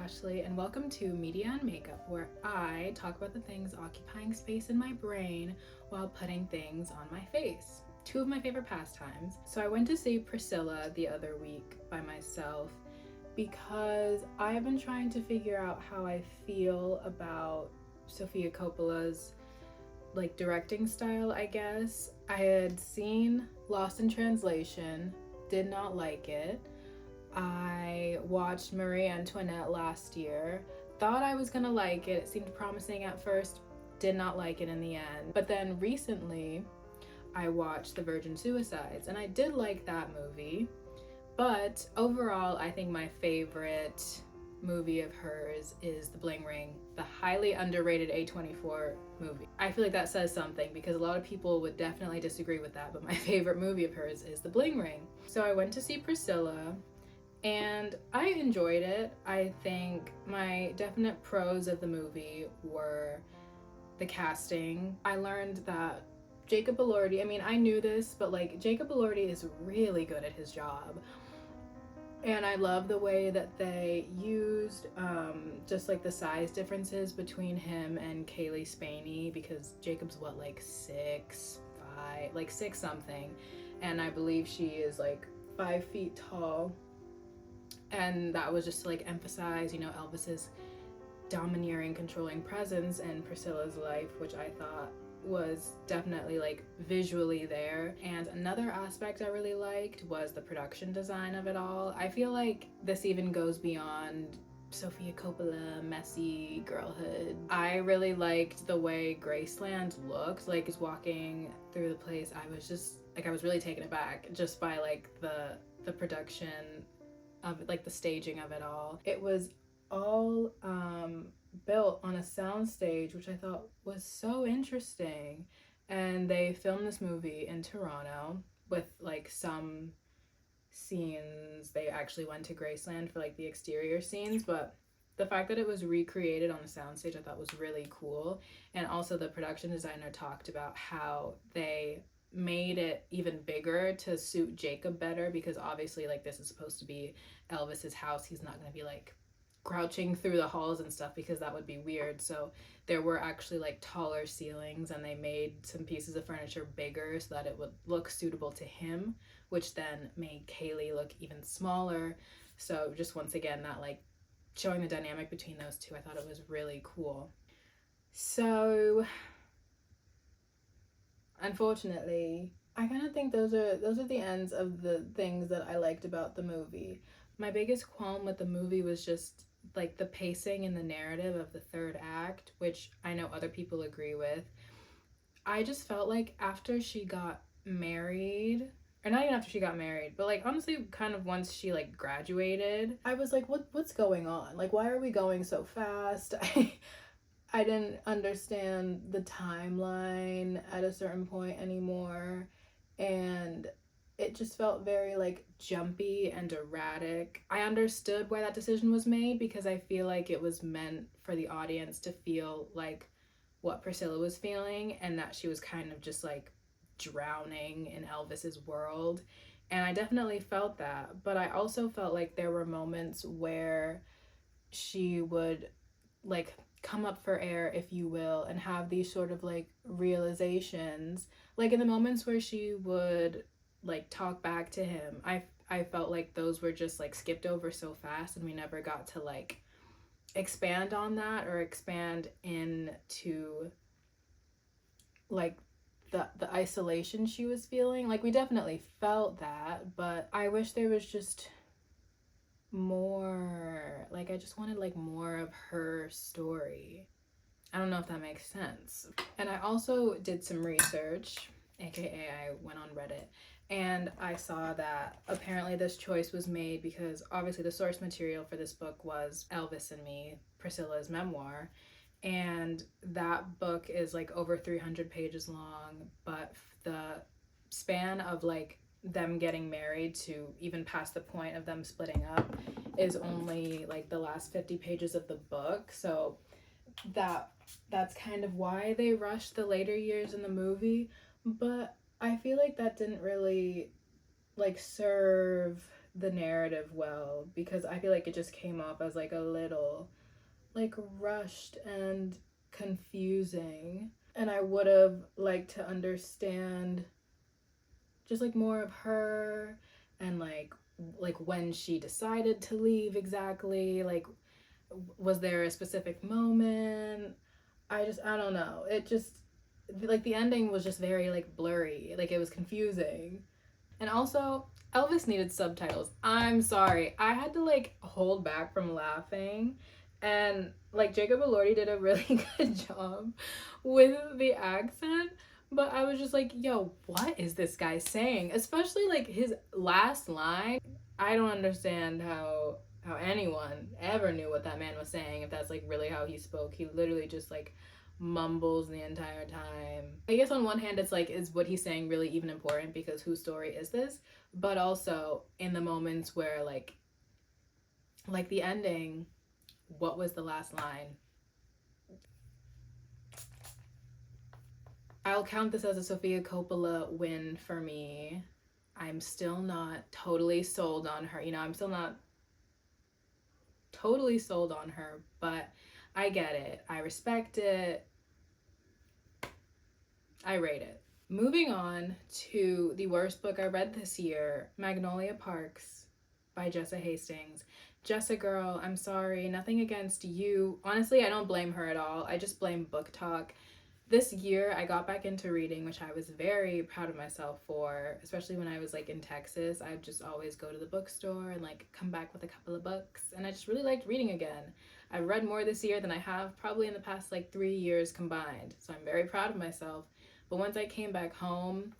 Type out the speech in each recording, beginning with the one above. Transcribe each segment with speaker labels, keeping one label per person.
Speaker 1: Ashley, and welcome to Media and Makeup, where I talk about the things occupying space in my brain while putting things on my face. Two of my favorite pastimes. So I went to see Priscilla the other week by myself because I've been trying to figure out how I feel about Sofia Coppola's directing style, I guess. I had seen Lost in Translation, did not like it. I watched Marie Antoinette last year, thought I was gonna like it. It seemed promising at first, did not like it in the end. But then recently, I watched The Virgin Suicides, and I did like that movie. But overall, I think my favorite movie of hers is The Bling Ring, the highly underrated A24 movie. I feel like that says something because a lot of people would definitely disagree with that, but my favorite movie of hers is The Bling Ring. So I went to see Priscilla, and I enjoyed it. I think my definite pros of the movie were the casting. I learned that Jacob Elordi, I knew this, but Jacob Elordi is really good at his job. And I love the way that they used just the size differences between him and Kaylee Spaney, because Jacob's 6'5", 6 something, and I believe she is 5 feet tall. And that was just to emphasize, Elvis's domineering, controlling presence in Priscilla's life, which I thought was definitely visually there. And another aspect I really liked was the production design of it all. I feel like this even goes beyond Sofia Coppola messy girlhood. I really liked the way Graceland looked. Just walking through the place, I was just I was really taken aback just by the production of it, the staging of it all. It was all built on a sound stage, which I thought was so interesting. And they filmed this movie in Toronto with some scenes. They actually went to Graceland for the exterior scenes, but the fact that it was recreated on a soundstage I thought was really cool. And also the production designer talked about how they made it even bigger to suit Jacob better, because obviously this is supposed to be Elvis's house. He's not going to be crouching through the halls and stuff, because that would be weird. So there were actually taller ceilings, and they made some pieces of furniture bigger so that it would look suitable to him, which then made Kaylee look even smaller. So just once again, that showing the dynamic between those two, I thought it was really cool. So unfortunately, I kind of think those are the ends of the things that I liked about the movie. My biggest qualm with the movie was just the pacing and the narrative of the third act, which I know other people agree with. I just felt after she got married, or not even after she got married, but honestly kind of once she graduated, I was what's going on? Why are we going so fast? I didn't understand the timeline at a certain point anymore, and it just felt very jumpy and erratic. I understood why that decision was made, because I feel it was meant for the audience to feel what Priscilla was feeling, and that she was kind of just drowning in Elvis's world. And I definitely felt that, but I also felt there were moments where she would come up for air, if you will, and have these sort of realizations. In the moments where she would talk back to him, I felt those were just skipped over so fast, and we never got to expand on that or expand into the isolation she was feeling. We definitely felt that, but I wish there was just more. I just wanted more of her story. I don't know if that makes sense. And I also did some research, aka I went on Reddit, and I saw that apparently this choice was made because obviously the source material for this book was Elvis and Me, Priscilla's memoir, and that book is over 300 pages long, but the span of them getting married to even past the point of them splitting up is only the last 50 pages of the book. So that's kind of why they rushed the later years in the movie. But I feel that didn't really serve the narrative well, because I feel like it just came off as like a little like rushed and confusing. And I would have liked to understand just like more of her, and like when she decided to leave exactly, like was there a specific moment? I don't know. It just, like, the ending was just very like blurry. Like, it was confusing. And also, Elvis needed subtitles. I'm sorry. I had to like hold back from laughing. And like Jacob Elordi did a really good job with the accent. But I was just like, yo, what is this guy saying? Especially like his last line. I don't understand how anyone ever knew what that man was saying, if that's like really how he spoke. He literally just like mumbles the entire time. I guess on one hand it's like, is what he's saying really even important, because whose story is this? But also in the moments where like the ending, what was the last line? I'll count this as a Sofia Coppola win for me. I'm still not totally sold on her. I'm still not totally sold on her, but I get it. I respect it. I rate it. Moving on to the worst book I read this year, Magnolia Parks by Jessa Hastings. Jessa girl, I'm sorry, nothing against you. Honestly, I don't blame her at all. I just blame Book Talk. This year I got back into reading, which I was very proud of myself for, especially when I was like in Texas. I'd just always go to the bookstore and like come back with a couple of books, and I just really liked reading again. I read more this year than I have probably in the past like 3 years combined, so I'm very proud of myself. But once I came back home,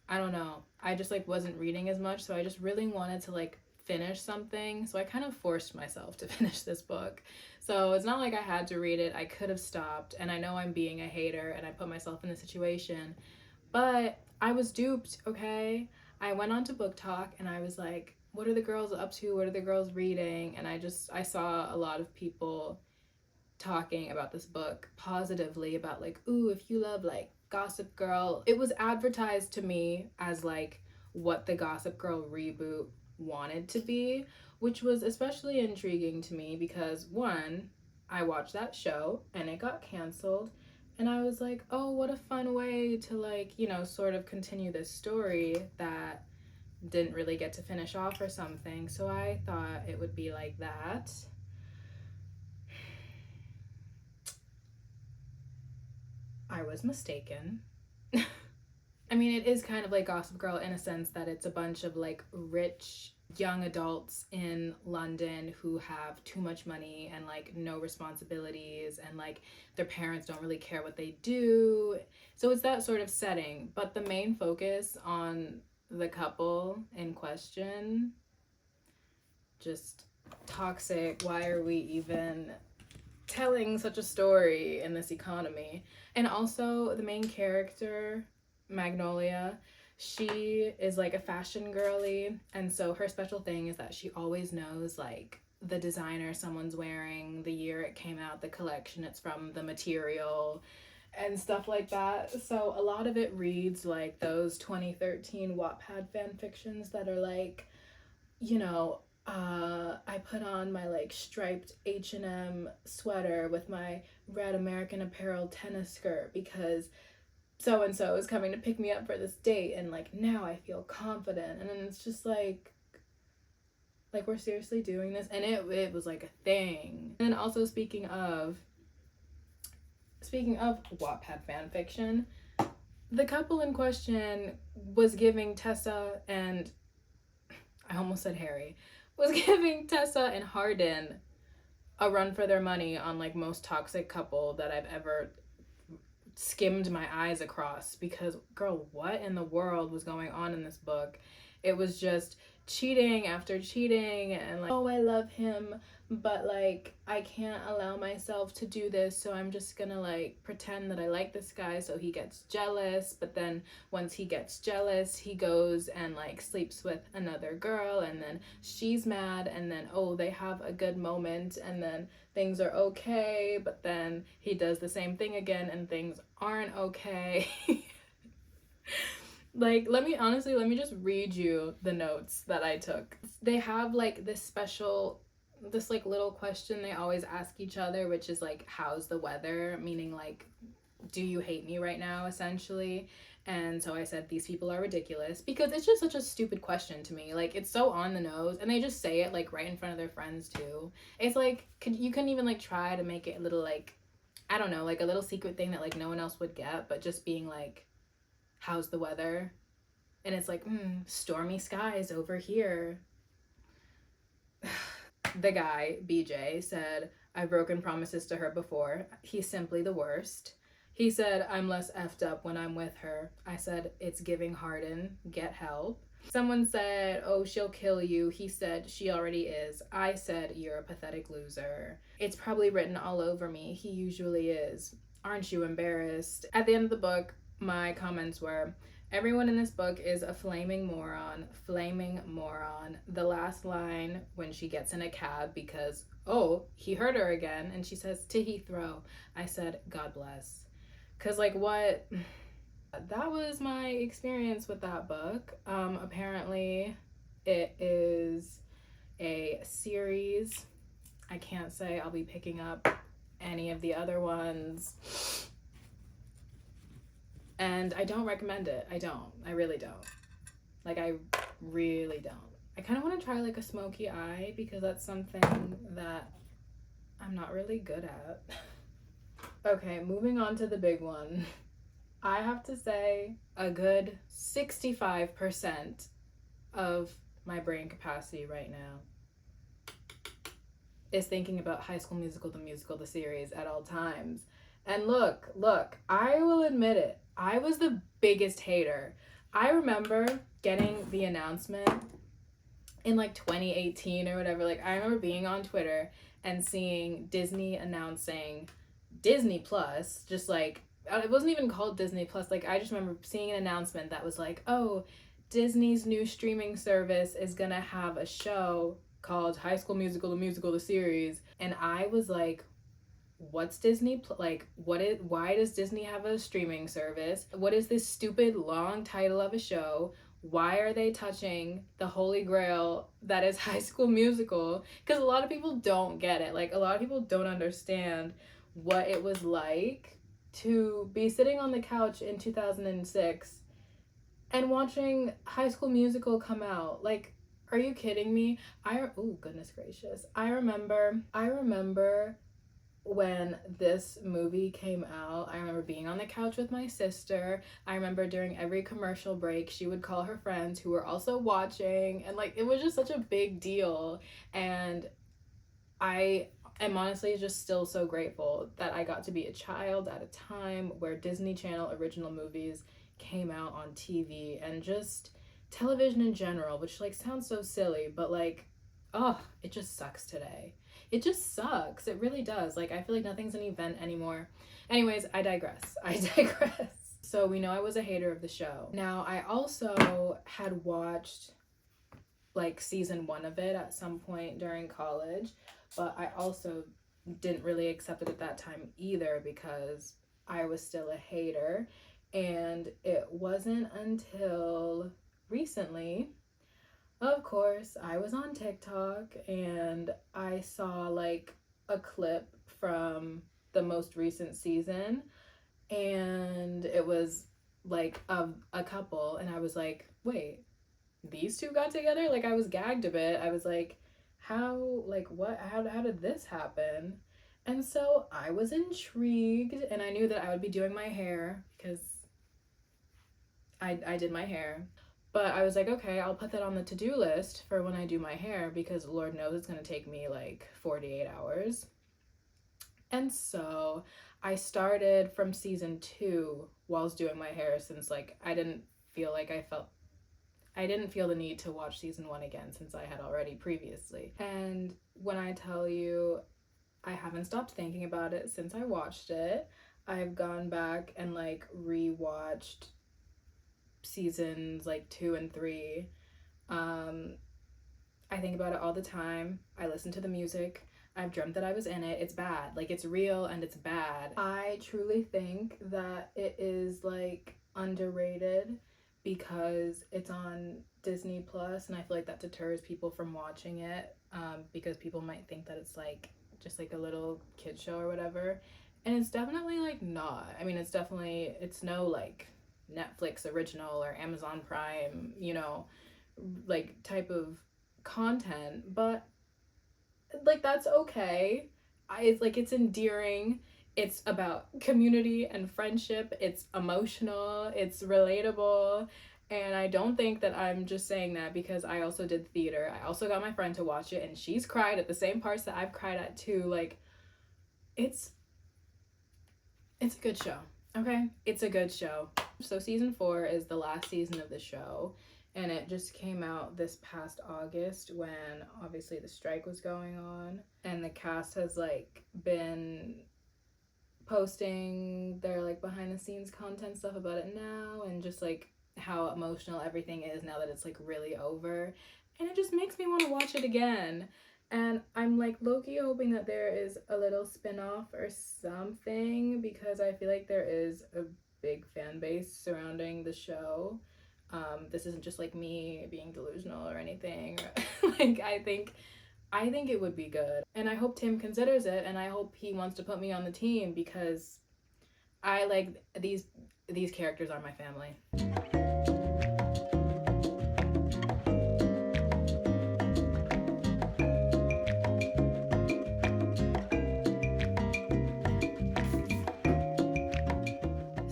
Speaker 1: I don't know, I just like wasn't reading as much, so I just really wanted to like finish something, so I kind of forced myself to finish this book. So it's not like I had to read it. I could have stopped, and I know I'm being a hater and I put myself in the situation, but I was duped, okay? I went on to Book Talk and I was like, what are the girls up to? What are the girls reading? And I saw a lot of people talking about this book positively, about like, ooh, if you love like Gossip Girl. It was advertised to me as like what the Gossip Girl reboot wanted to be, which was especially intriguing to me because, one, I watched that show and it got canceled, and I was like, oh, what a fun way to like, sort of continue this story that didn't really get to finish off or something. So I thought it would be like that. I was mistaken. I mean, it is kind of like Gossip Girl in a sense that it's a bunch of like rich young adults in London who have too much money and like no responsibilities, and like their parents don't really care what they do. So it's that sort of setting, but the main focus on the couple in question, just toxic. Why are we even telling such a story in this economy? And also the main character, Magnolia, she is like a fashion girly, and so her special thing is that she always knows like the designer someone's wearing, the year it came out, the collection it's from, the material, and stuff like that. So a lot of it reads like those 2013 Wattpad fan fictions that are like, I put on my like striped H&M sweater with my red American Apparel tennis skirt because so and so is coming to pick me up for this date, and like now I feel confident. And then it's just like we're seriously doing this, and it was like a thing. And then also speaking of Wattpad fan fiction, the couple in question was giving Tessa and, I almost said Harry, was giving Tessa and Hardin a run for their money on like most toxic couple that I've ever skimmed my eyes across. Because girl, what in the world was going on in this book? It was just cheating after cheating, and like, oh, I love him, but like I can't allow myself to do this, so I'm just gonna like pretend that I like this guy so he gets jealous. But then once he gets jealous, he goes and like sleeps with another girl, and then she's mad, and then oh, they have a good moment, and then things are okay, but then he does the same thing again and things aren't okay. Like, let me just read you the notes that I took. They have like this like little question they always ask each other, which is like, how's the weather? Meaning like, do you hate me right now, essentially? And so I said, these people are ridiculous, because it's just such a stupid question to me. Like, it's so on the nose, and they just say it like right in front of their friends too. It's like, you couldn't even like try to make it a little like, I don't know, like a little secret thing that like no one else would get, but just being like, how's the weather? And it's like, stormy skies over here. The guy, BJ, said, I've broken promises to her before. He's simply the worst. He said, I'm less effed up when I'm with her. I said, it's giving Harden. Get help. Someone said, oh, she'll kill you. He said, she already is. I said, you're a pathetic loser. It's probably written all over me. He usually is. Aren't you embarrassed? At the end of the book, my comments were, everyone in this book is a flaming moron. Flaming moron. The last line when she gets in a cab because, oh, he hurt her again, and she says, to Heathrow. I said, God bless. Because, like, what? That was my experience with that book. Apparently, it is a series. I can't say I'll be picking up any of the other ones. And I don't recommend it. I don't. I really don't. Like, I really don't. I kind of want to try like a smoky eye, because that's something that I'm not really good at. Okay, moving on to the big one. I have to say a good 65% of my brain capacity right now is thinking about High School Musical, the series at all times. And look, I will admit it. I was the biggest hater. I remember getting the announcement in like 2018 or whatever. Like, I remember being on Twitter and seeing Disney announcing Disney Plus, just like, it wasn't even called Disney Plus. Like, I just remember seeing an announcement that was like, oh, Disney's new streaming service is gonna have a show called High School Musical, the series. And I was like, what's Disney like, why does Disney have a streaming service? What is this stupid long title of a show? Why are they touching the holy grail that is High School Musical? Because a lot of people don't get it. Like, a lot of people don't understand what it was like to be sitting on the couch in 2006 and watching High School Musical come out. Like, are you kidding me? Oh, goodness gracious. I remember when this movie came out. I remember being on the couch with my sister. I remember during every commercial break, she would call her friends who were also watching, and like, it was just such a big deal. And I am honestly just still so grateful that I got to be a child at a time where Disney Channel original movies came out on TV, and just television in general, which like sounds so silly, but like, oh, it just sucks today. It just sucks. It really does. Like, I feel like nothing's an event anymore. Anyways, I digress. So we know I was a hater of the show. Now, I also had watched like season 1 of it at some point during college, but I also didn't really accept it at that time either, because I was still a hater. And it wasn't until recently, of course, I was on TikTok and I saw like a clip from the most recent season, and it was like a couple, and I was like, wait, these two got together? Like, I was gagged a bit. I was like, how, like, what, how did this happen? And so I was intrigued, and I knew that I would be doing my hair, because I did my hair. But I was like, okay, I'll put that on the to-do list for when I do my hair, because Lord knows it's going to take me like 48 hours. And so I started from season 2 while I was doing my hair, since like I didn't feel the need to watch season 1 again, since I had already previously. And when I tell you, I haven't stopped thinking about it since I watched it. I've gone back and like rewatched seasons like 2 and 3. I think about it all the time. I listen to the music. I've dreamt that I was in it. It's bad. Like, it's real and it's bad. I truly think that it is like underrated, because it's on Disney Plus, and I feel like that deters people from watching it, because people might think that it's like just like a little kid show or whatever, and it's definitely like not. I mean, it's no like Netflix original or Amazon Prime, you know, like type of content, but like that's okay. It's like it's endearing. It's about community and friendship. It's emotional. It's relatable. And I don't think that I'm just saying that because I also did theater. I also got my friend to watch it and she's cried at the same parts that I've cried at too. Like it's it's a good show. Okay? It's a good show. So season 4 is the last season of the show, and it just came out this past August when obviously the strike was going on, and the cast has like been posting their like behind the scenes content stuff about it now, and just like how emotional everything is now that it's like really over, and it just makes me want to watch it again. And I'm like low-key hoping that there is a little spin-off or something, because I feel like there is a big fan base surrounding the show. This isn't just like me being delusional or anything. Like I think it would be good. And I hope Tim considers it, and I hope he wants to put me on the team because I like these characters are my family.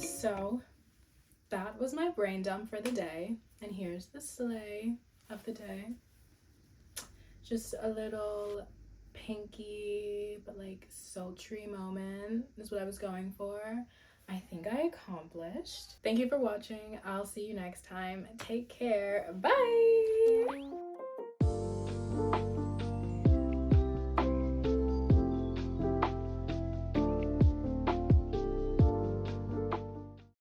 Speaker 1: So that was my brain dump for the day, and here's the sleigh of the day. Just a little pinky but like sultry moment is what I was going for. I think I accomplished. Thank you for watching. I'll see you next time. Take care. Bye.